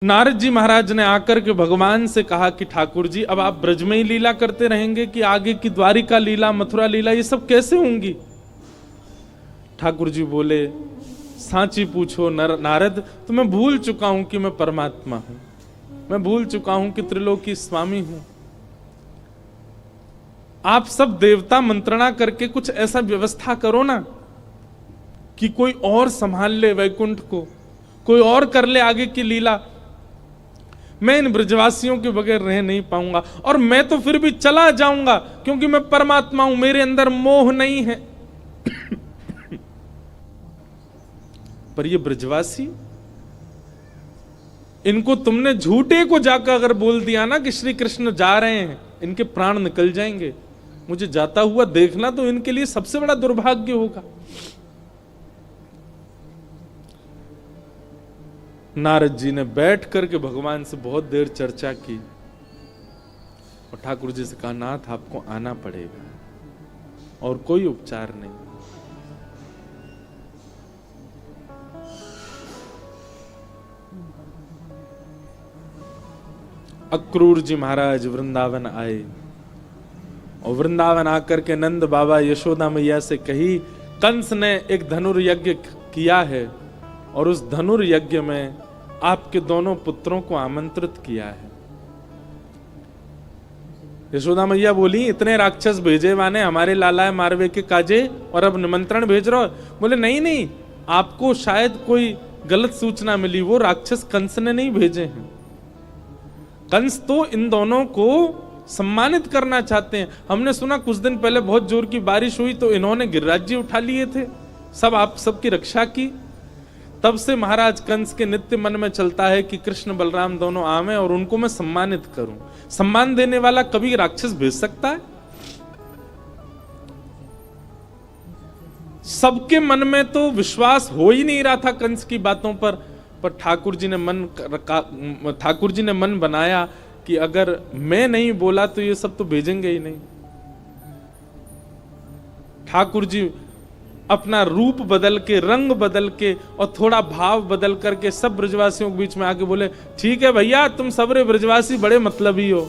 नारद जी महाराज ने आकर के भगवान से कहा कि ठाकुर जी अब आप ब्रज में ही लीला करते रहेंगे कि आगे की द्वारिका लीला, मथुरा लीला ये सब कैसे होंगी? ठाकुर जी बोले, सांची पूछो नारद, तो मैं भूल चुका हूं कि मैं परमात्मा हूं, मैं भूल चुका हूं कि त्रिलोकी स्वामी हूं। आप सब देवता मंत्रणा करके कुछ ऐसा व्यवस्था करो ना कि कोई और संभाल ले वैकुंठ को, कोई और कर ले आगे की लीला। मैं इन ब्रजवासियों के बगैर रह नहीं पाऊंगा, और मैं तो फिर भी चला जाऊंगा क्योंकि मैं परमात्मा हूं, मेरे अंदर मोह नहीं है। पर ये ब्रजवासी, इनको तुमने झूठे को जाकर अगर बोल दिया ना कि श्री कृष्ण जा रहे हैं, इनके प्राण निकल जाएंगे। मुझे जाता हुआ देखना तो इनके लिए सबसे बड़ा दुर्भाग्य होगा। नारद जी ने बैठ करके भगवान से बहुत देर चर्चा की और ठाकुर जी से कहा, नाथ आपको आना पड़ेगा और कोई उपचार नहीं। अक्रूर जी महाराज वृंदावन आए और वृंदावन आकर के नंद बाबा यशोदा मैया से कही, कंस ने एक धनुर्यज्ञ किया है और उस धनुर्यज्ञ में आपके दोनों पुत्रों को आमंत्रित किया है। यशोदा मैया बोली, इतने राक्षस भेजे वाने हमारे लाला मारवे के काजे और अब निमंत्रण भेज रहे हो? बोले नहीं नहीं, आपको शायद कोई गलत सूचना मिली, वो राक्षस कंस ने नहीं भेजे हैं। कंस तो इन दोनों को सम्मानित करना चाहते हैं। हमने सुना कुछ दिन पहले बहुत जोर की बारिश हुई तो इन्होंने गिरिराज्य उठा लिए थे, सब आप सबकी रक्षा की। तब से महाराज कंस के नित्य मन में चलता है कि कृष्ण बलराम दोनों आवे और उनको मैं सम्मानित करूं। सम्मान देने वाला कभी राक्षस भेज सकता है? सबके मन में तो विश्वास हो ही नहीं रहा था कंस की बातों पर ठाकुर जी ने मन बनाया कि अगर मैं नहीं बोला तो ये सब तो भेजेंगे ही नहीं। ठाकुर जी अपना रूप बदल के, रंग बदल के और थोड़ा भाव बदल करके सब ब्रजवासियों के बीच में आके बोले, ठीक है भैया, तुम सबरे ब्रजवासी बड़े मतलबी हो।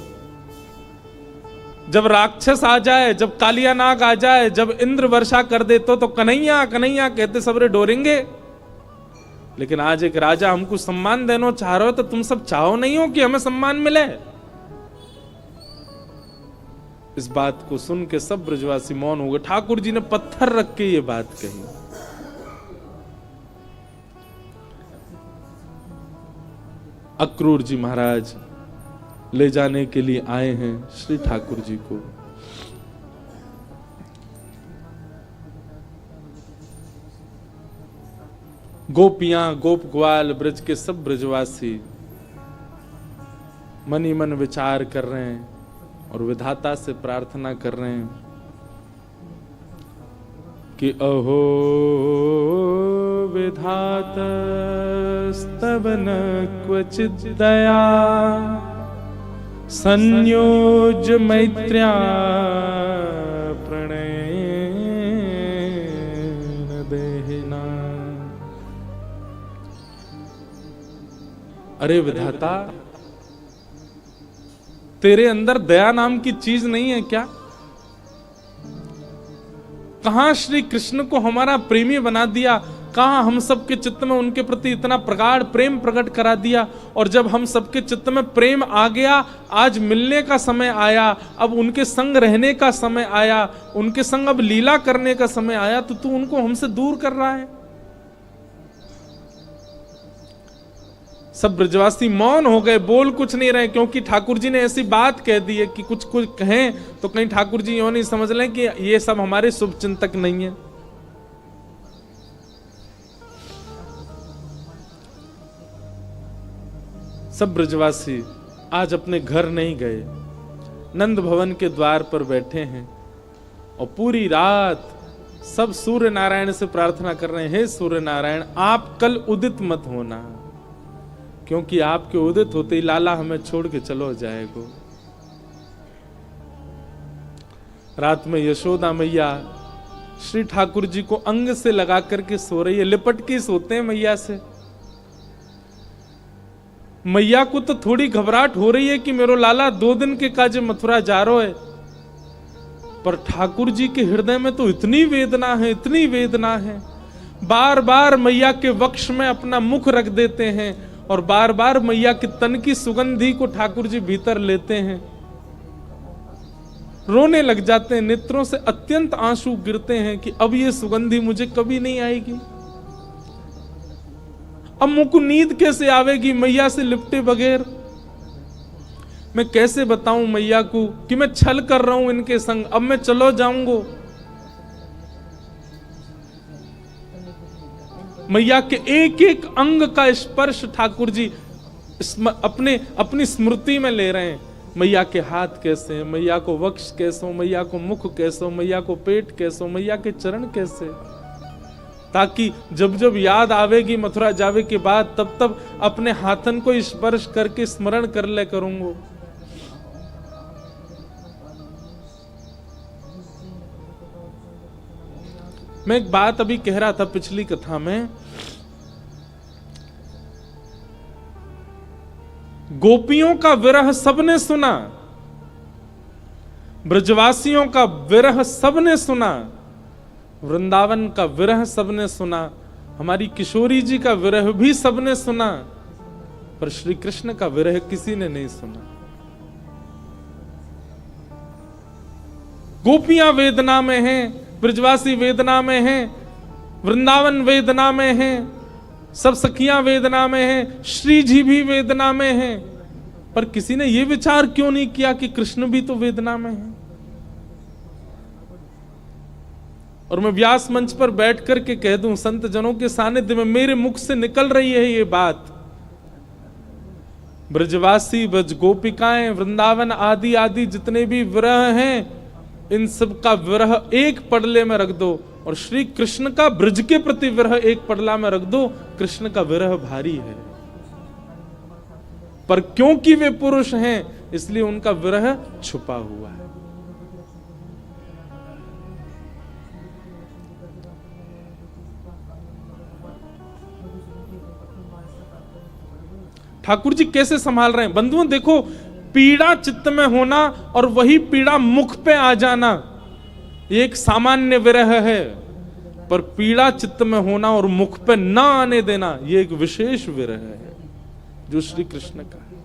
जब राक्षस आ जाए, जब कालिया नाग आ जाए, जब इंद्र वर्षा कर दे तो कन्हैया कन्हैया कहते सबरे डोरेंगे। लेकिन आज एक राजा हमको सम्मान देना चाह रहे हो तो तुम सब चाहो नहीं हो कि हमें सम्मान मिले? इस बात को सुन के सब ब्रजवासी मौन हो गए। ठाकुर जी ने पत्थर रख के ये बात कही। अक्रूर जी महाराज ले जाने के लिए आए हैं श्री ठाकुर जी को। गोपियां, गोप ग्वाल, ब्रज के सब ब्रजवासी मन ही मन विचार कर रहे हैं और विधाता से प्रार्थना कर रहे हैं कि अहो विधातस्तव न क्वचित् दया संयोज मैत्र्या प्रणयेन देहिना। अरे विधाता, तेरे अंदर दया नाम की चीज नहीं है क्या? कहां श्री कृष्ण को हमारा प्रेमी बना दिया, कहां हम सबके चित्त में उनके प्रति इतना प्रगाढ़ प्रेम प्रकट करा दिया। और जब हम सबके चित्त में प्रेम आ गया, आज मिलने का समय आया, अब उनके संग रहने का समय आया, उनके संग अब लीला करने का समय आया, तो तू उनको हमसे दूर कर रहा है। सब ब्रजवासी मौन हो गए, बोल कुछ नहीं रहे, क्योंकि ठाकुर जी ने ऐसी बात कह दी है कि कुछ कहें तो कहीं ठाकुर जी यूं नहीं समझ लें कि ये सब हमारे शुभ चिंतक नहीं है। सब ब्रजवासी आज अपने घर नहीं गए, नंद भवन के द्वार पर बैठे हैं और पूरी रात सब सूर्य नारायण से प्रार्थना कर रहे हैं, हे सूर्य नारायण, आप कल उदित मत होना, क्योंकि आपके उदित होते ही लाला हमें छोड़ के चलो जाएगो। रात में यशोदा मैया श्री ठाकुर जी को अंग से लगा करके सो रही है, लिपट के सोते हैं मैया से। मैया को तो थोड़ी घबराहट हो रही है कि मेरो लाला 2 दिन के काजे मथुरा जा रहा है, पर ठाकुर जी के हृदय में तो इतनी वेदना है, इतनी वेदना है। बार बार मैया के वक्ष में अपना मुख रख देते हैं और बार बार मैया के तन की सुगंधी को ठाकुर जी भीतर लेते हैं, रोने लग जाते हैं, नेत्रों से अत्यंत आंसू गिरते हैं कि अब ये सुगंधी मुझे कभी नहीं आएगी। अब मुझको नींद कैसे आवेगी मैया से लिपटे बगैर? मैं कैसे बताऊं मैया को कि मैं छल कर रहा हूं इनके संग, अब मैं चलो जाऊंगा। मैया के एक एक अंग का स्पर्श ठाकुर जी अपनी स्मृति में ले रहे हैं। मैया के हाथ कैसे हैं, मैया को वक्ष कैसे हो, मैया को मुख कैसे हो, मैया को पेट कैसे हो, मैया के चरण कैसे, ताकि जब जब याद आवेगी मथुरा जावे के बाद तब तब अपने हाथन को स्पर्श करके स्मरण कर ले करूंगा। मैं एक बात अभी कह रहा था पिछली कथा में, गोपियों का विरह सबने सुना, ब्रजवासियों का विरह सबने सुना, वृंदावन का विरह सबने सुना, हमारी किशोरी जी का विरह भी सबने सुना, पर श्री कृष्ण का विरह किसी ने नहीं सुना। गोपियां वेदना में हैं, ब्रजवासी वेदना में हैं, वृंदावन वेदना में हैं, सब सखियां वेदना में हैं, श्री जी भी वेदना में हैं, पर किसी ने यह विचार क्यों नहीं किया कि कृष्ण भी तो वेदना में है? और मैं व्यास मंच पर बैठ करके कह दूं, संत जनों के सानिध्य में मेरे मुख से निकल रही है ये बात, ब्रजवासी, ब्रज गोपिकाएं, वृंदावन आदि आदि जितने भी विरह हैं, इन सब का विरह एक पडले में रख दो और श्री कृष्ण का ब्रज के प्रति विरह एक पडला में रख दो, कृष्ण का विरह भारी है। पर क्योंकि वे पुरुष हैं इसलिए उनका विरह छुपा हुआ है। ठाकुर जी कैसे संभाल रहे हैं बंधुओं, देखो, पीड़ा चित्त में होना और वही पीड़ा मुख पे आ जाना ये एक सामान्य विरह है, पर पीड़ा चित्त में होना और मुख पे ना आने देना ये एक विशेष विरह है जो श्री कृष्ण का है।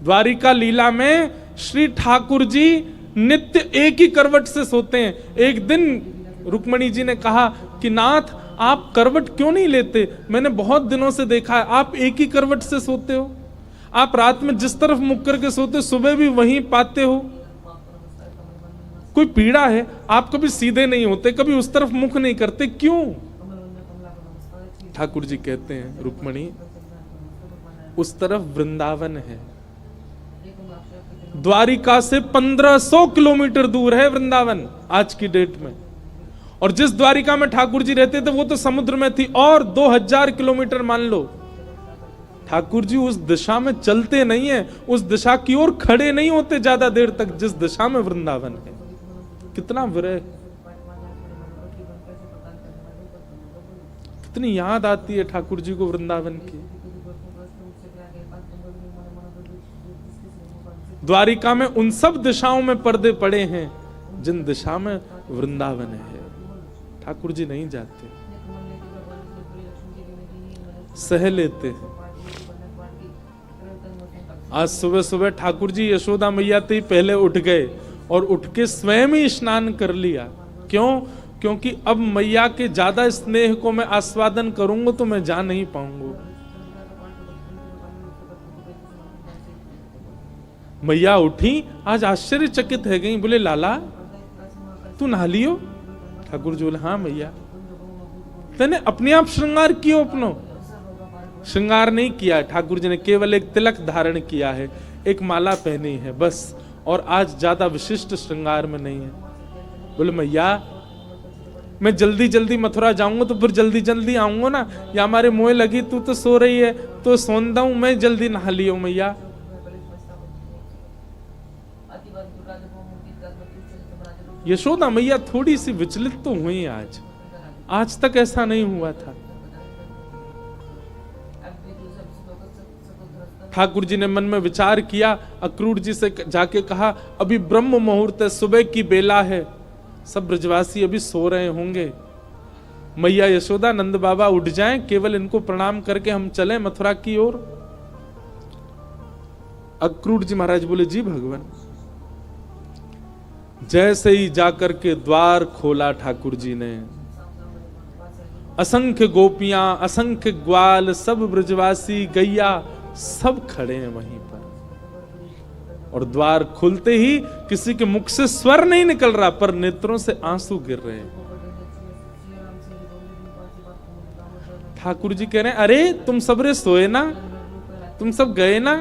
द्वारिका लीला में श्री ठाकुर जी नित्य एक ही करवट से सोते हैं। एक दिन रुक्मणी जी ने कहा कि नाथ आप करवट क्यों नहीं लेते, मैंने बहुत दिनों से देखा है आप एक ही करवट से सोते हो, आप रात में जिस तरफ मुख करके सोते सुबह भी वहीं पाते हो, कोई पीड़ा है? आप कभी सीधे नहीं होते, कभी उस तरफ मुख नहीं करते, क्यों? ठाकुर जी कहते हैं रुक्मणी, उस तरफ वृंदावन है, द्वारिका से 1500 किलोमीटर दूर है वृंदावन आज की डेट में, और जिस द्वारिका में ठाकुर जी रहते थे वो तो समुद्र में थी, और 2000 किलोमीटर मान लो। ठाकुर जी उस दिशा में चलते नहीं है, उस दिशा की ओर खड़े नहीं होते ज्यादा देर तक जिस दिशा में वृंदावन है। कितना विरह, कितनी याद आती है ठाकुर जी को वृंदावन की। द्वारिका में उन सब दिशाओं में पर्दे पड़े हैं जिन दिशा में वृंदावन है। ठाकुर जी नहीं जाते, सह लेते हैं। आज सुबह सुबह ठाकुर जी यशोदा मैया ते ही पहले उठ गए और उठ के स्वयं ही स्नान कर लिया। क्यों? क्योंकि अब मैया के ज्यादा स्नेह को मैं आस्वादन करूंगा तो मैं जा नहीं पाऊंगा। मैया उठी, आज आश्चर्यचकित है गई, बोले लाला तू नहा लियो? ठाकुर जी बोले हाँ मैया। तेने अपने आप श्रृंगार कियो? अपनो श्रृंगार नहीं किया, ठाकुर जी ने केवल एक तिलक धारण किया है, एक माला पहनी है बस, और आज ज्यादा विशिष्ट श्रृंगार में नहीं है। बोले मैया मैं जल्दी जल्दी मथुरा जाऊंगा तो फिर जल्दी जल्दी आऊंगा ना, या हमारे मोह लगी, तू तो सो रही है तो सोंदा हूं, मैं जल्दी नहा लियो मैया। यशोदा मैया थोड़ी सी विचलित तो हुई आज तक ऐसा नहीं हुआ था। ठाकुर जी ने मन में विचार किया, अक्रूर जी से जाके कहा, अभी ब्रह्म मुहूर्त है, सुबह की बेला है, सब ब्रजवासी अभी सो रहे होंगे, मैया यशोदा नंद बाबा उठ जाएं, केवल इनको प्रणाम करके हम चलें मथुरा की ओर। अक्रूर जी महाराज बोले, जी भगवान। जैसे ही जाकर के द्वार खोला ठाकुर जी ने, असंख्य गोपियां, असंख्य ग्वाल, सब ब्रजवासी, गैया, सब खड़े हैं वहीं पर। और द्वार खुलते ही किसी के मुख से स्वर नहीं निकल रहा, पर नेत्रों से आंसू गिर रहे हैं। ठाकुर जी कह रहे हैं, अरे तुम सबरे सोए ना, तुम सब गए ना?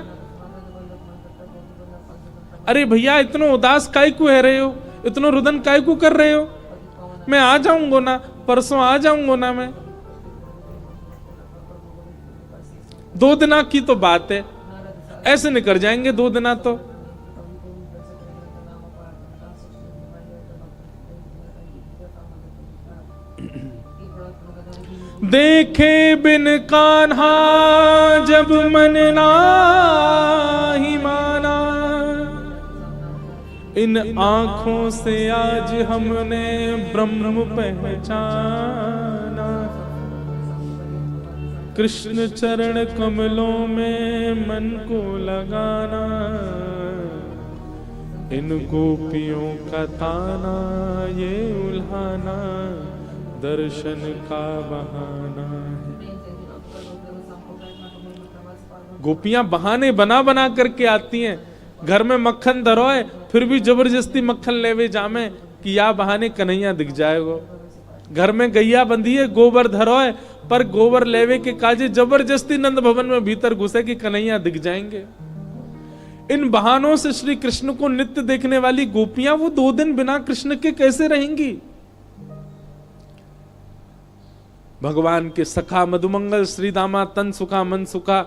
अरे भैया इतना उदास काय को है रहे हो, इतना रुदन काय को कर रहे हो? मैं आ जाऊंगा ना, परसों आ जाऊंगा ना मैं। 2 दिना की तो बात है, ऐसे निकल जाएंगे 2 दिना तो। देखे बिन कान्हा जब मन नाही माना, इन आंखों से आज हमने ब्रह्म पहचाना। कृष्ण चरण कमलों में मन को लगाना, इन गोपियों का ताना ये उल्हाना, दर्शन का बहाना है। गोपियां बहाने बना बना करके आती हैं। घर में मक्खन धरोए फिर भी जबरदस्ती मक्खन लेवे जामे कि या बहाने कन्हैया दिख जाएगो। घर में गैया बंधी है, गोबर धरोए, पर गोबर लेवे के काजे जबरदस्ती नंद भवन में भीतर घुसे कि कन्हैया दिख जाएंगे। इन बहानों से श्री कृष्ण को नित्य देखने वाली गोपियां वो 2 दिन बिना कृष्ण के कैसे रहेंगी? भगवान के सखा मधुमंगल, श्री दामा, तन सुखा, मन सुखा,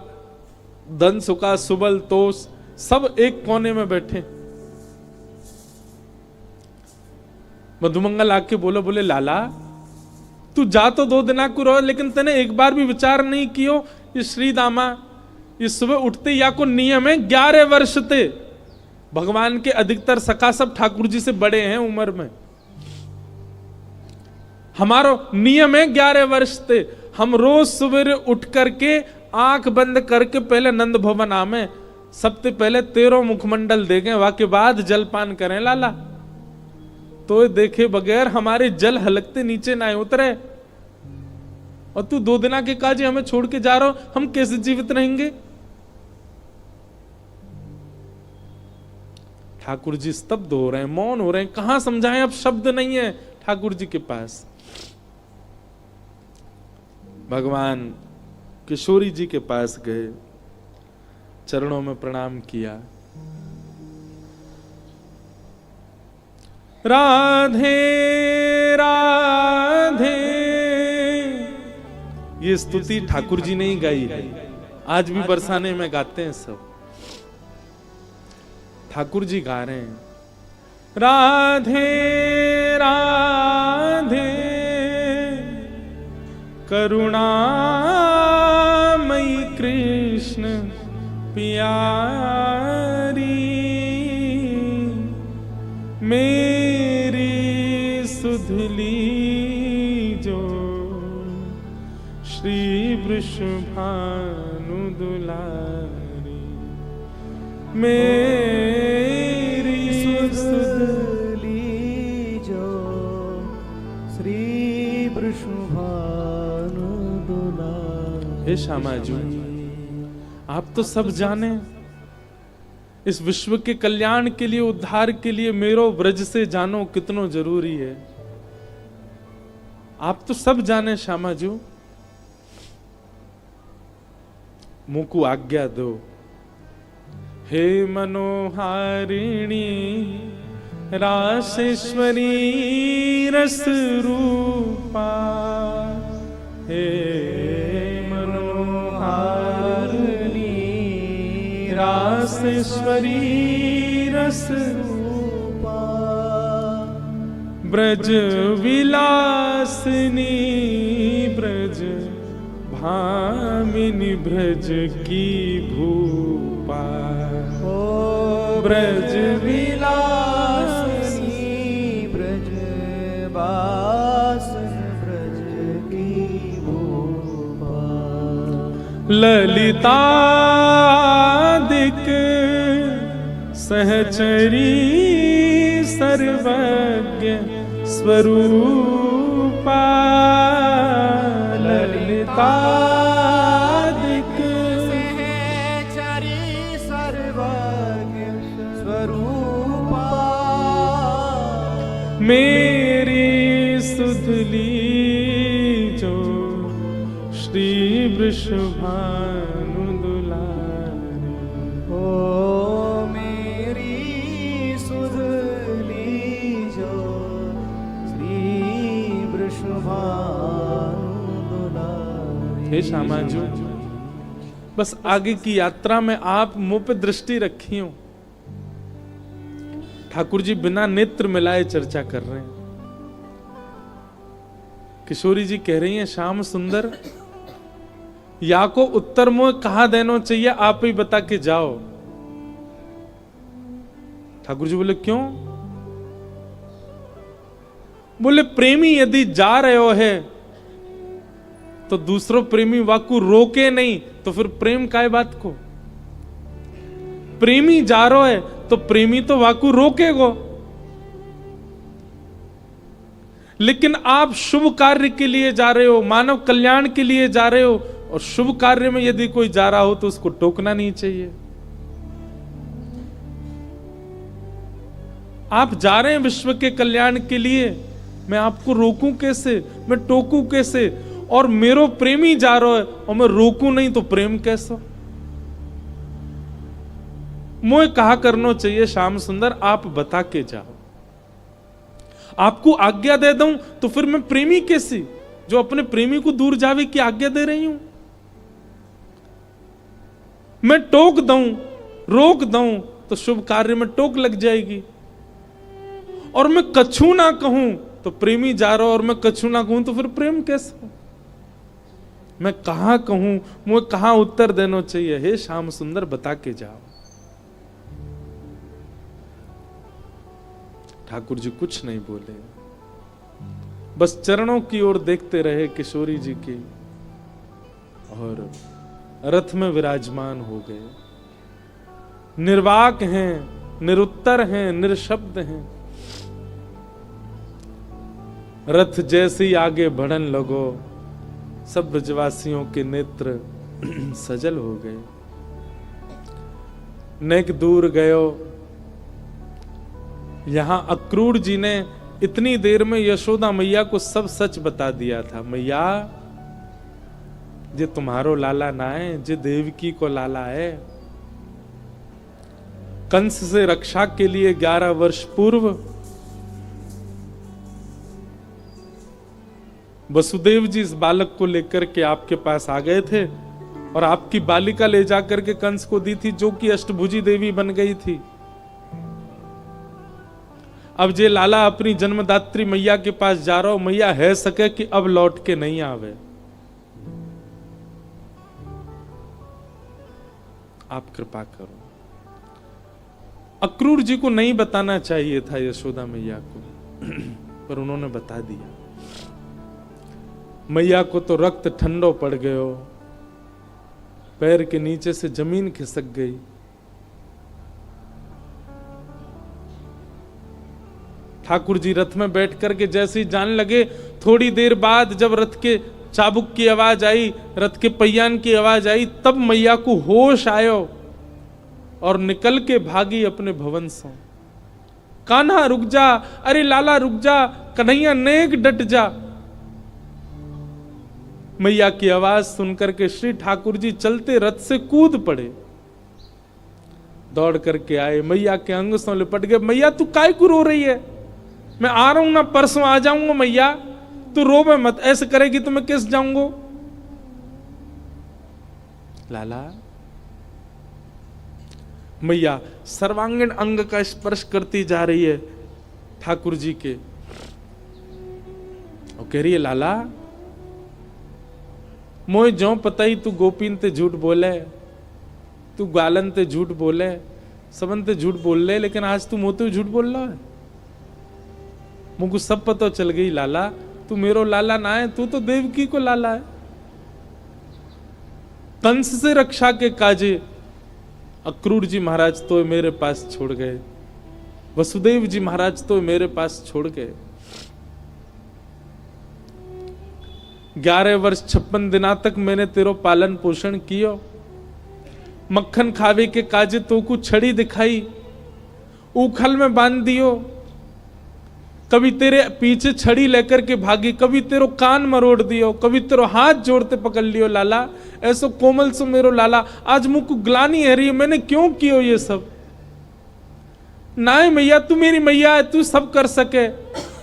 धन सुखा, सुबल, तोष, सब एक कोने में बैठे। मधुमंगल आके बोले लाला तू जा तो 2 दिना को रहो, लेकिन तने एक बार भी विचार नहीं कियो ये श्री दामा ये सुबह उठते या को नियम है 11 वर्ष थे। भगवान के अधिकतर सखा सब ठाकुर जी से बड़े हैं उम्र में। हमारो नियम है 11 वर्ष थे। हम रोज सवेरे उठ करके आंख बंद करके पहले नंद भवन आमे, सबसे पहले 13 मुखमंडल देखें, वाके बाद जलपान करें लाला। तो देखे बगैर हमारे जल हलकते नीचे ना उतरे। और तू 2 दिना के काजे हमें छोड़ के जा रहा हो, हम कैसे जीवित रहेंगे? ठाकुर जी स्तब्ध हो रहे हैं, मौन हो रहे हैं, कहां समझाएं, अब शब्द नहीं है ठाकुर जी के पास। भगवान किशोरी जी के पास गए, चरणों में प्रणाम किया। राधे राधे, ये स्तुति ठाकुर जी ने ही गाई है, आज भी बरसाने में गाते हैं सब। ठाकुर जी गा रहे हैं राधे राधे करुणामयी कृष्ण प्यारी, मेरी सुधली जो श्री वृषभानु दुलारी, मेरी सुधली जो श्री वृषभानु दुलारी। हे श्यामा जी, आप तो सब जाने, इस विश्व के कल्याण के लिए, उद्धार के लिए मेरो ब्रज से जानो कितनो जरूरी है। आप तो सब जाने श्यामा जी, मुझको आज्ञा दो। हे मनोहारिणी रासेश्वरी रस रूपा, हे रासेश्वरी रस रूपा, ब्रज विलासिनी ब्रज भामिनी ब्रज की भूपा, ओ ब्रज विलासिनी ब्रज बासन ब्रज की भूपा। ललितादिक सहचरी सर्वज्ञ स्वरूपा, ललितादिक सहचरी सर्वज्ञ स्वरूपा। मेरी सुधली जो श्री वृषभानु दुलारी, ओ मेरी सुधली जो श्री वृषभानु दुलारी। हे श्यामाजू, बस आगे की यात्रा में आप मुंह पे दृष्टि रखी हो। ठाकुर जी बिना नेत्र मिलाए चर्चा कर रहे हैं। किशोरी जी कह रही हैं, श्याम सुंदर या को उत्तर मुंह कहां देना चाहिए, आप ही बता के जाओ। ठाकुर जी बोले क्यों? बोले प्रेमी यदि जा रहे हो है तो दूसरों प्रेमी वाकु रोके नहीं, तो फिर प्रेम काय बात को? प्रेमी जा रहा है तो प्रेमी तो वाकु रोकेगो। लेकिन आप शुभ कार्य के लिए जा रहे हो, मानव कल्याण के लिए जा रहे हो, और शुभ कार्य में यदि कोई जा रहा हो तो उसको टोकना नहीं चाहिए। आप जा रहे हैं विश्व के कल्याण के लिए, मैं आपको रोकूं कैसे, मैं टोकूं कैसे? और मेरो प्रेमी जा रहा है और मैं रोकूं नहीं तो प्रेम कैसा? मुझे कहा करना चाहिए श्याम सुंदर, आप बता के जाओ। आपको आज्ञा दे दूं तो फिर मैं प्रेमी कैसी, जो अपने प्रेमी को दूर जावे की आज्ञा दे रही हूं? मैं टोक दूं, रोक दूं तो शुभ कार्य में टोक लग जाएगी। और मैं कछु ना कहूं तो प्रेमी जा रहा और मैं कछु ना कहूं तो फिर प्रेम कैसा? मैं कहां कहूं, मुझे कहां उत्तर देना चाहिए? हे श्याम सुंदर बता के जाओ। ठाकुर जी कुछ नहीं बोले, बस चरणों की ओर देखते रहे किशोरी जी की, और रथ में विराजमान हो गए। निर्वाक हैं, निरुत्तर हैं, निरशब्द हैं। रथ जैसे ही आगे बढ़न लगो, सब ब्रजवासियों के नेत्र सजल हो गए। नेक दूर गयो। यहां अक्रूर जी ने इतनी देर में यशोदा मैया को सब सच बता दिया था। मैया, जे तुम्हारो लाला ना है, जे देवकी को लाला है। कंस से रक्षा के लिए 11 वर्ष पूर्व वसुदेव जी इस बालक को लेकर के आपके पास आ गए थे, और आपकी बालिका ले जाकर के कंस को दी थी, जो कि अष्टभुजी देवी बन गई थी। अब जे लाला अपनी जन्मदात्री मैया के पास जा रहा हो, मैया है सके कि अब लौट के नहीं आवे। आप कृपा करो। अक्रूर जी को नहीं बताना चाहिए था यशोदा मैया को, पर उन्होंने बता दिया। मैया को तो रक्त ठंडो पड़ गयो, पैर के नीचे से जमीन खिसक गई। ठाकुर जी रथ में बैठ करके जैसे ही जाने लगे, थोड़ी देर बाद जब रथ के चाबुक की आवाज आई, रथ के पहियान की आवाज आई, तब मैया को होश आयो और निकल के भागी अपने भवन से। कान्हा रुक जा, अरे लाला रुक जा, कन्हैया नेक डट जा। मैया की आवाज सुनकर के श्री ठाकुर जी चलते रथ से कूद पड़े, दौड़ करके आए, मैया के अंग से लिपट गए। मैया तू काय को रो रही है? मैं आ रहा हूं ना, परसों आ जाऊंगा। मैया तू रोवे मत, ऐसे करेगी तो मैं किस जाऊंगा? लाला, मैया सर्वांगीण अंग का स्पर्श करती जा रही है ठाकुर जी के, और कह रही है लाला मोए ज्यों पता ही तू गोपीन ते झूठ बोले, तू गालन ते झूठ बोले, सबन ते झूठ बोल ले, लेकिन आज तू मोते झूठ बोल रहा है। मुझको सब पता चल गई लाला, तू मेरो लाला ना है, तू तो देवकी को लाला है। कंस से रक्षा के काजे अक्रूर जी महाराज तो मेरे पास छोड़ गए, वसुदेव जी महाराज तो मेरे पास छोड़ गए। 11 वर्ष 56 दिना तक मैंने तेरो पालन पोषण कियो, मक्खन खावे के काजे तो को छड़ी दिखाई, उखल में बांध दियो, कभी तेरे पीछे छड़ी लेकर के भागी, कभी तेरो कान मरोड़ दियो, कभी तेरो हाथ जोड़ते पकड़ लियो लाला, ऐसो कोमल सो मेरो लाला। आज मुझको ग्लानी है रही, मैंने क्यों कियो ये सब? नाय मैया, तू मेरी मैया है, तू सब कर सके,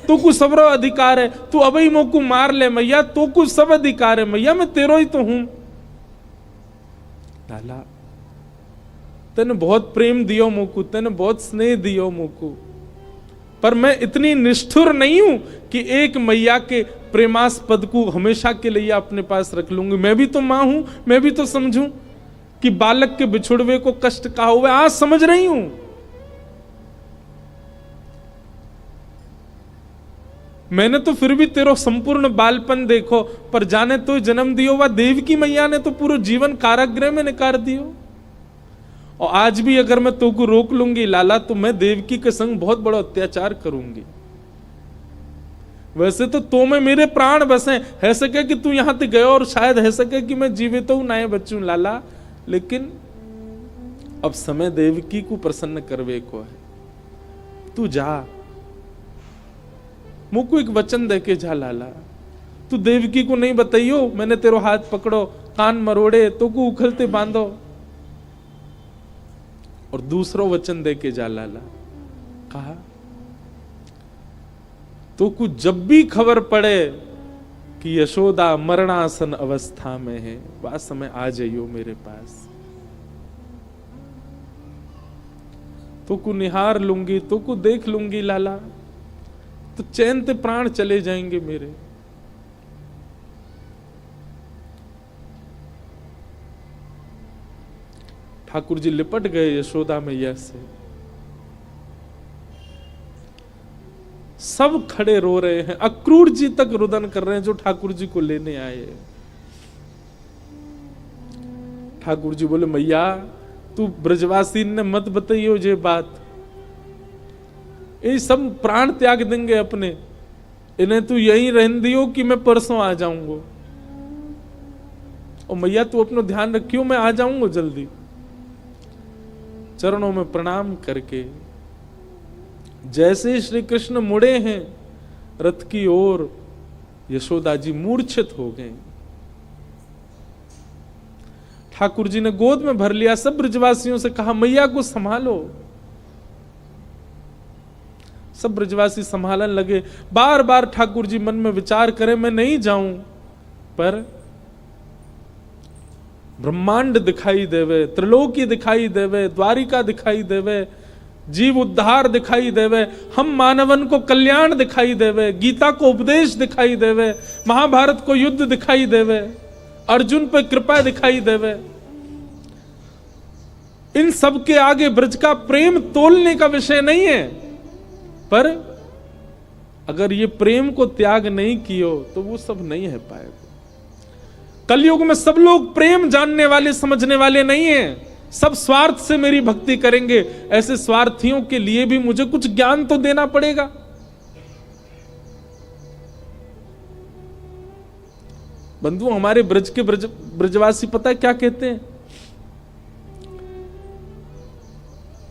तू को सबरो अधिकार है, तू अबई मोको मार ले मैया, तो को सब अधिकार है मैया, मैं तेरो ही तो हूं। लाला तेने बहुत प्रेम दियो मोको, तेने बहुत स्नेह दियो मोको, पर मैं इतनी निष्ठुर नहीं हूं कि एक मैया के प्रेमास्पद को हमेशा के लिए अपने पास रख लूंगी। मैं भी तो मां हूं, मैं भी तो समझूं कि बालक के बिछुड़वे को कष्ट कहा हुआ, आज समझ रही हूं। मैंने तो फिर भी तेरो संपूर्ण बालपन देखो, पर जाने तो जन्म दियो वह देव की मैया ने तो पूरा जीवन कारागृह में निकाल दियो। और आज भी अगर मैं तो को रोक लूंगी लाला, तो मैं देवकी के संग बहुत बड़ा अत्याचार करूंगी। वैसे तो में मेरे प्राण बसे, है सके कि तू यहां तक गयो और शायद है सके कि मैं जीवित हूं ना बचूं लाला, लेकिन अब समय देवकी को प्रसन्न करवे को है। तू जा, मुझको एक वचन देके जा लाला, तू देवकी को नहीं बताइयो मैंने तेरो हाथ पकड़ो, कान मरोड़े, तो को उखलते बांधो, और दूसरो वचन देके जा लाला। कहा तो कुछ जब भी खबर पड़े कि यशोदा मरणासन अवस्था में है, वह समय आ जाइयो मेरे पास, तो को निहार लूंगी, तो को देख लूंगी लाला, तो चैन ते प्राण चले जाएंगे मेरे। ठाकुर जी लिपट गए यशोदा मैया से, सब खड़े रो रहे हैं, अक्रूर जी तक रुदन कर रहे हैं जो ठाकुर जी को लेने आए। ठाकुर जी बोले मैया तू ब्रजवासी ने मत बताइयो ये बात, ये सब प्राण त्याग देंगे अपने, इन्हें तू यहीं रहने दियो कि मैं परसों आ जाऊंगा। और मैया तू अपना ध्यान रखियो, मैं आ जाऊंगा जल्दी। चरणों में प्रणाम करके जैसे श्री कृष्ण मुड़े हैं रथ की ओर, यशोदा जी मूर्छित हो गए। ठाकुर जी ने गोद में भर लिया, सब ब्रजवासियों से कहा मैया को संभालो। सब ब्रजवासी संभालने लगे। बार बार ठाकुर जी मन में विचार करें मैं नहीं जाऊं, पर ब्रह्मांड दिखाई देवे, त्रिलोकी दिखाई देवे, द्वारिका दिखाई देवे, जीव उद्धार दिखाई देवे, हम मानवन को कल्याण दिखाई देवे, गीता को उपदेश दिखाई देवे, महाभारत को युद्ध दिखाई देवे, अर्जुन पर कृपा दिखाई देवे। इन सब के आगे ब्रज का प्रेम तोलने का विषय नहीं है, पर अगर ये प्रेम को त्याग नहीं कियो तो वो सब नहीं है पाएगा। कलयुग में सब लोग प्रेम जानने वाले समझने वाले नहीं हैं, सब स्वार्थ से मेरी भक्ति करेंगे। ऐसे स्वार्थियों के लिए भी मुझे कुछ ज्ञान तो देना पड़ेगा। बंधु हमारे ब्रज के ब्रजवासी पता है क्या कहते हैं?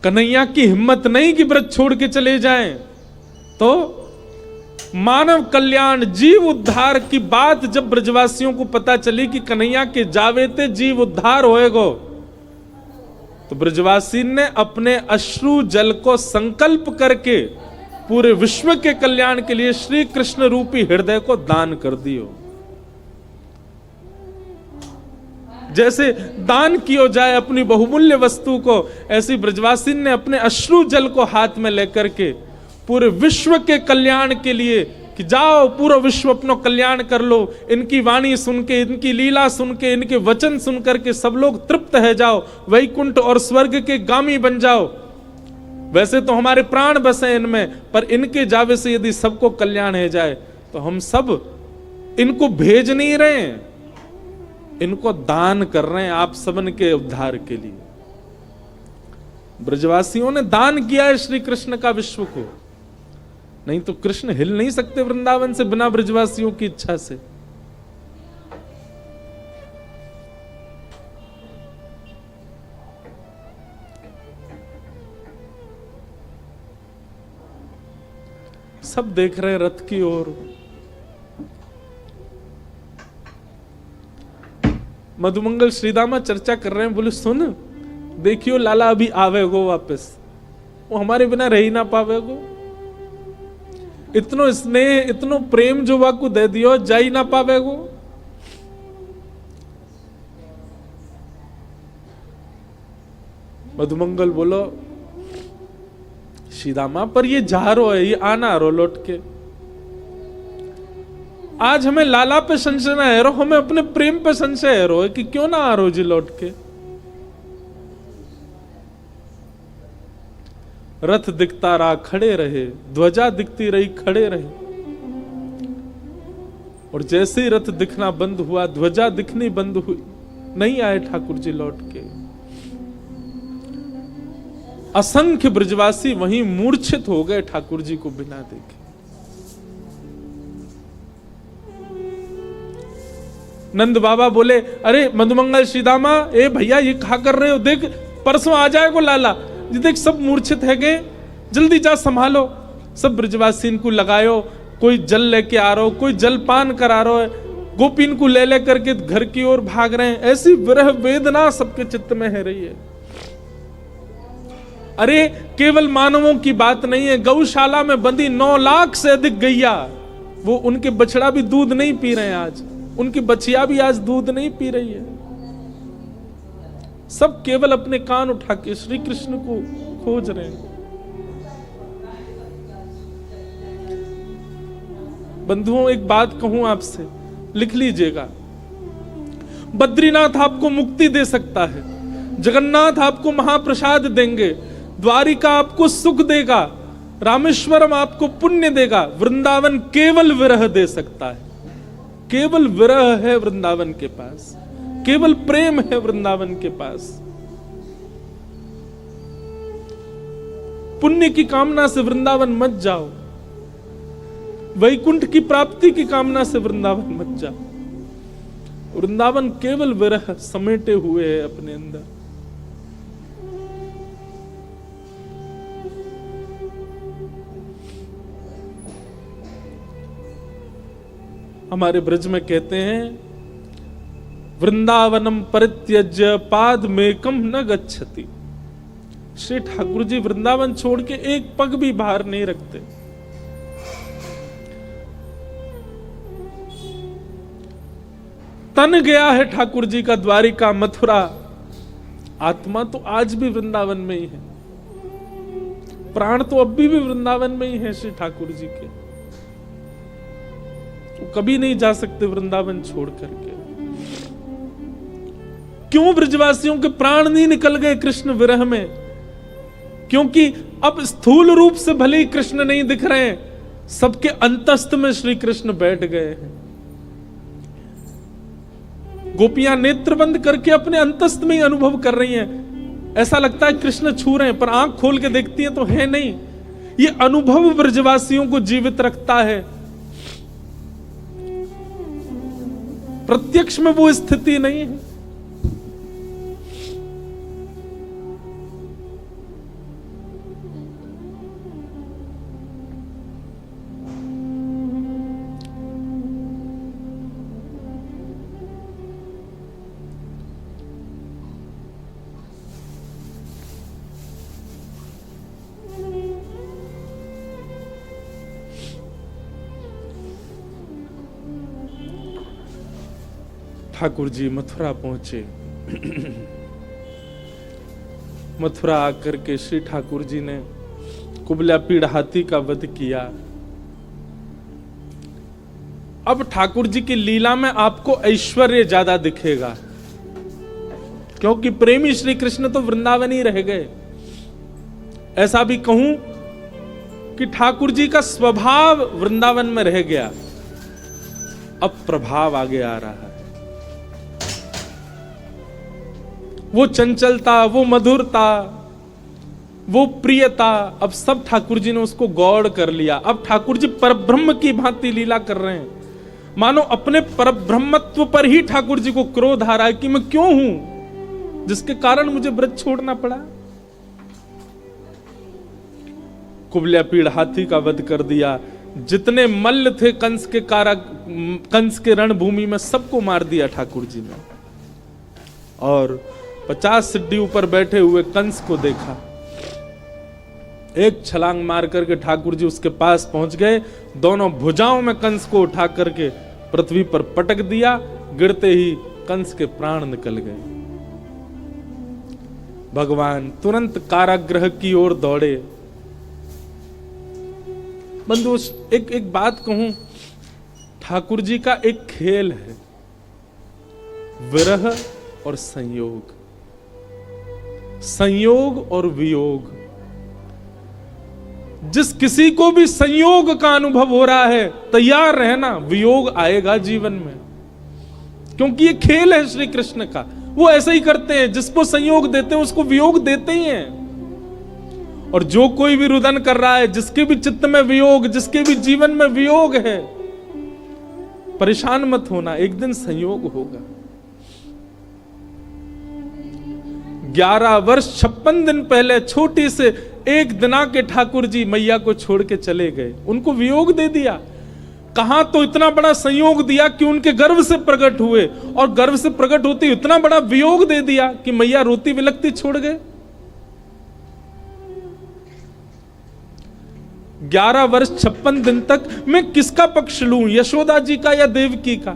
कन्हैया की हिम्मत नहीं कि ब्रज छोड़ के चले जाएं, तो मानव कल्याण जीव उद्धार की बात जब ब्रजवासियों को पता चली कि कन्हैया के जावेते जीव उद्धार होएगो, तो ब्रजवासी ने अपने अश्रु जल को संकल्प करके पूरे विश्व के कल्याण के लिए श्री कृष्ण रूपी हृदय को दान कर दियो। जैसे दान किया जाए अपनी बहुमूल्य वस्तु को, ऐसी ब्रजवासी ने अपने अश्रु जल को हाथ में लेकर के पूरे विश्व के कल्याण के लिए कि जाओ पूरा विश्व अपना कल्याण कर लो, इनकी वाणी सुन के, इनकी लीला सुन के, इनके वचन सुन करके सब लोग तृप्त है जाओ, वैकुंठ और स्वर्ग के गामी बन जाओ। वैसे तो हमारे प्राण बसे इनमें, पर इनके जावे से यदि सबको कल्याण है जाए तो हम सब इनको भेज नहीं रहे हैं, इनको दान कर रहे हैं आप सबन के उद्धार के लिए। ब्रजवासियों ने दान किया है श्री कृष्ण का विश्व को, नहीं तो कृष्ण हिल नहीं सकते वृंदावन से बिना ब्रजवासियों की इच्छा से। सब देख रहे हैं रथ की ओर। मधुमंगल श्रीदामा चर्चा कर रहे हैं, बोले सुन देखियो लाला अभी आवेगो वापस, वो हमारे बिना रह ही ना पावेगो। इतनो स्नेह इतनो प्रेम जो वाकू दे दियो, जा ही ना पावेगो। मधुमंगल बोलो श्रीदामा पर ये जा रो है, ये आना रो लौट के। आज हमें लाला पे संशय ना है रो, हमें अपने प्रेम पे संशय है रो कि क्यों ना आ रो जी लौट के। रथ दिखता रहा खड़े रहे, ध्वजा दिखती रही खड़े रहे, और जैसे ही रथ दिखना बंद हुआ, ध्वजा दिखनी बंद हुई, नहीं आए ठाकुर जी लौट के। असंख्य ब्रजवासी वहीं मूर्छित हो गए ठाकुर जी को बिना देखे। नंद बाबा बोले अरे मधुमंगल श्रीदामा, ए भैया ये कहा कर रहे हो, देख परसों आ जाएगा लाला, ये देख सब मूर्छित है गए, जल्दी जा संभालो। सब ब्रजवासी इनको लगायो, कोई जल लेके आ रहा हो, कोई जल पान करा रहा है, गोपी इनको ले ले करके घर की ओर भाग रहे हैं। ऐसी विरह वेदना सबके चित्त में है रही है। अरे केवल मानवों की बात नहीं है, गौशाला में बंदी 9 लाख से अधिक गैया, वो उनके बछड़ा भी दूध नहीं पी रहे हैं आज, उनकी बछिया भी आज दूध नहीं पी रही है। सब केवल अपने कान उठा के श्री कृष्ण को खोज रहे हैं। बंधुओं एक बात कहूं आपसे, लिख लीजिएगा, बद्रीनाथ आपको मुक्ति दे सकता है, जगन्नाथ आपको महाप्रसाद देंगे, द्वारिका आपको सुख देगा, रामेश्वरम आपको पुण्य देगा, वृंदावन केवल विरह दे सकता है। केवल विरह है वृंदावन के पास, केवल प्रेम है वृंदावन के पास। पुण्य की कामना से वृंदावन मत जाओ, वैकुंठ की प्राप्ति की कामना से वृंदावन मत जाओ। वृंदावन केवल विरह समेटे हुए है अपने अंदर। हमारे ब्रज में कहते हैं, वृंदावनम परित्यज्य पाद मेकम न गच्छति। श्री ठाकुर जी वृंदावन छोड़ के एक पग भी बाहर नहीं रखते। तन गया है ठाकुर जी का द्वारिका मथुरा, आत्मा तो आज भी वृंदावन में ही है, प्राण तो अब भी वृंदावन में ही है श्री ठाकुर जी के। तो कभी नहीं जा सकते वृंदावन छोड़ करके। क्यों ब्रजवासियों के प्राण नहीं निकल गए कृष्ण विरह में? क्योंकि अब स्थूल रूप से भले ही कृष्ण नहीं दिख रहे हैं, सबके अंतस्थ में श्री कृष्ण बैठ गए हैं। गोपियां नेत्र बंद करके अपने अंतस्थ में ही अनुभव कर रही हैं। ऐसा लगता है कृष्ण छू रहे हैं, पर आंख खोल के देखती हैं तो है नहीं। ये अनुभव ब्रजवासियों को जीवित रखता है। प्रत्यक्ष में वो स्थिति नहीं है। ठाकुर जी मथुरा पहुंचे। मथुरा आकर के श्री ठाकुर जी ने कुबला पीड़ हाथी का वध किया। अब ठाकुर जी की लीला में आपको ऐश्वर्य ज्यादा दिखेगा, क्योंकि प्रेमी श्री कृष्ण तो वृंदावन ही रह गए। ऐसा भी कहूं कि ठाकुर जी का स्वभाव वृंदावन में रह गया, अब प्रभाव आगे आ रहा है। वो चंचलता, वो मधुरता, वो प्रियता, अब सब ठाकुर जी ने उसको गौड़ कर लिया। अब ठाकुर जी परब्रह्म की भांति लीला कर रहे हैं, मानो अपने परब्रह्मत्व पर ही ठाकुर जी को क्रोध आ रहा है कि मैं क्यों हूं जिसके कारण मुझे ब्रज छोड़ना पड़ा। कुबल्या पीड़ हाथी का वध कर दिया, जितने मल्ल थे कंस के कंस के रणभूमि में सबको मार दिया ठाकुर जी ने। और 50 सिड्डी ऊपर बैठे हुए कंस को देखा, एक छलांग मार करके ठाकुर जी उसके पास पहुंच गए, दोनों भुजाओं में कंस को उठा करके पृथ्वी पर पटक दिया, गिरते ही कंस के प्राण निकल गए। भगवान तुरंत कारागृह की ओर दौड़े। बंधु एक बात कहूं, ठाकुर जी का एक खेल है, विरह और संयोग, संयोग और वियोग। जिस किसी को भी संयोग का अनुभव हो रहा है, तैयार रहना, वियोग आएगा जीवन में, क्योंकि ये खेल है श्री कृष्ण का। वो ऐसे ही करते हैं, जिसको संयोग देते हैं उसको वियोग देते ही हैं। और जो कोई भी रुदन कर रहा है, जिसके भी चित्त में वियोग, जिसके भी जीवन में वियोग है, परेशान मत होना, एक दिन संयोग होगा। 11 वर्ष 56 दिन पहले छोटी से एक दिना के ठाकुर जी मैया को छोड़ के चले गए, उनको वियोग दे दिया। कहां तो इतना बड़ा संयोग दिया कि उनके गर्भ से प्रकट हुए, और गर्भ से प्रकट होते इतना बड़ा वियोग दे दिया कि मैया रोती विलखती छोड़ गए। 11 वर्ष 56 दिन तक मैं किसका पक्ष लूं, यशोदा जी का या देवकी का?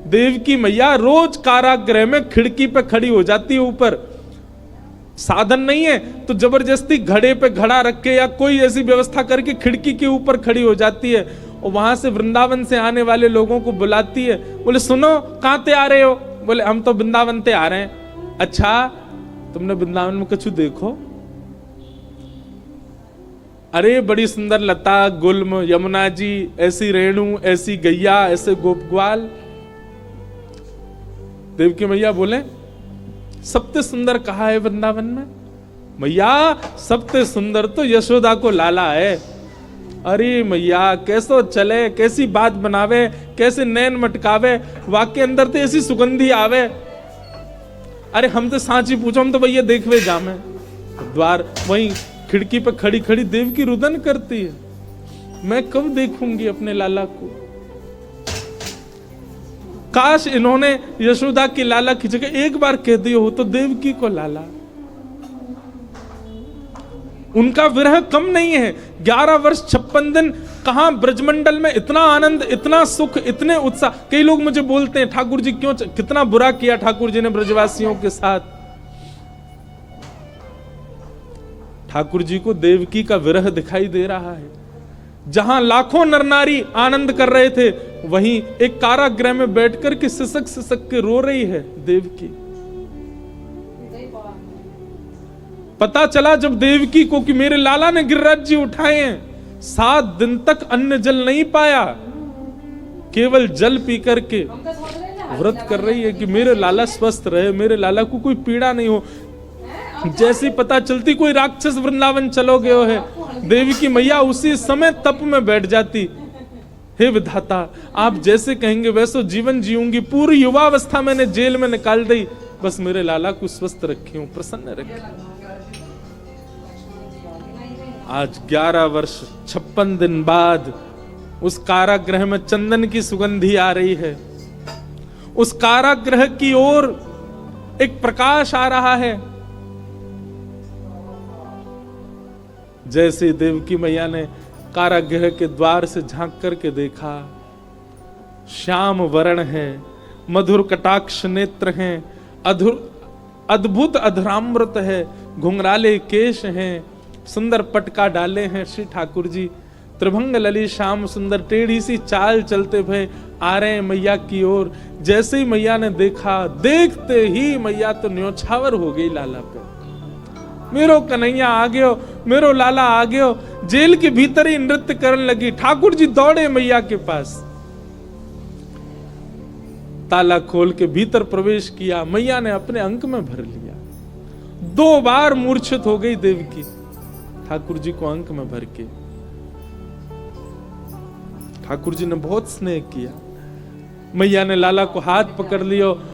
देवकी मैया रोज कारागृह में खिड़की पे खड़ी हो जाती है, ऊपर साधन नहीं है तो जबरदस्ती घड़े पे घड़ा रख के या कोई ऐसी व्यवस्था करके खिड़की के ऊपर खड़ी हो जाती है, और वहां से वृंदावन से आने वाले लोगों को बुलाती है। बोले सुनो, कहां ते आ रहे हो? बोले हम तो वृंदावन ते आ रहे हैं। अच्छा, तुमने वृंदावन में कुछ देखो? अरे बड़ी सुंदर लता गुल्म, यमुना जी, ऐसी रेणु, ऐसी गैया, ऐसे गोप ग्वाल। देवकी मैया बोले सबसे सुंदर कहा है वृंदावन में? मैया सबसे सुंदर तो यशोदा को लाला है। अरे मैया कैसो चले, कैसी बात बनावे, कैसे नैन मटकावे, वाके अंदर तो ऐसी सुगंधी आवे। अरे हम तो सांची पूछो, हम तो भैया देखवे जामे। द्वार वहीं खिड़की पे खड़ी खड़ी देवकी रुदन करती है, मैं कब देखूंगी अपने लाला को? काश इन्होंने यशोदा की लाला की जगह एक बार कह दिया हो तो देवकी को लाला। उनका विरह कम नहीं है। 11 वर्ष 56 दिन कहां ब्रजमंडल में इतना आनंद, इतना सुख, इतने उत्साह। कई लोग मुझे बोलते हैं ठाकुर जी क्यों, कितना बुरा किया ठाकुर जी ने ब्रजवासियों के साथ। ठाकुर जी को देवकी का विरह दिखाई दे रहा है। जहां लाखों नर नारी आनंद कर रहे थे, वहीं एक कारागृह में बैठकर के सिसक सिसक के रो रही है देवकी। पता चला जब देवकी को कि मेरे लाला ने गिरिराज जी उठाए हैं, 7 दिन तक अन्न जल नहीं पाया, केवल जल पी करके व्रत कर रही है कि मेरे लाला स्वस्थ रहे, मेरे लाला को कोई पीड़ा नहीं हो। जैसी पता चलती कोई राक्षस वृंदावन चलो गयो है, देवी की मैया उसी समय तप में बैठ जाती। हे विधाता, आप जैसे कहेंगे वैसे जीवन जीऊंगी, पूरी युवावस्था मैंने जेल में निकाल दी, बस मेरे लाला को स्वस्थ रखी हूं, प्रसन्न रखी। आज 11 वर्ष 56 दिन बाद उस कारागृह में चंदन की सुगंधी आ रही है। उस कारागृह की ओर एक प्रकाश आ रहा है। जैसे देवकी मैया ने कारागृह के द्वार से झांक करके देखा, श्याम वर्ण है, मधुर कटाक्ष नेत्र हैं, अद्भुत अधरामृत है, घुंघराले केश हैं, सुंदर पटका डाले हैं श्री ठाकुर जी, त्रिभंग ललित श्याम सुंदर टेढ़ी सी चाल चलते हुए आ रहे हैं मैया की ओर। जैसे ही मैया ने देखा, देखते ही मैया तो न्योछावर हो गई लाला पे। मेरो कन्हैया आ गयो, मेरो लाला आ गयो। जेल के भीतर ही नृत्य करने लगी। ठाकुर जी दौड़े मैया के पास, ताला खोल के भीतर प्रवेश किया। मैया ने अपने अंक में भर लिया। 2 बार मूर्छित हो गई देवकी, ठाकुर जी को अंक में भर के। ठाकुर जी ने बहुत स्नेह किया। मैया ने लाला को हाथ पकड़ लियो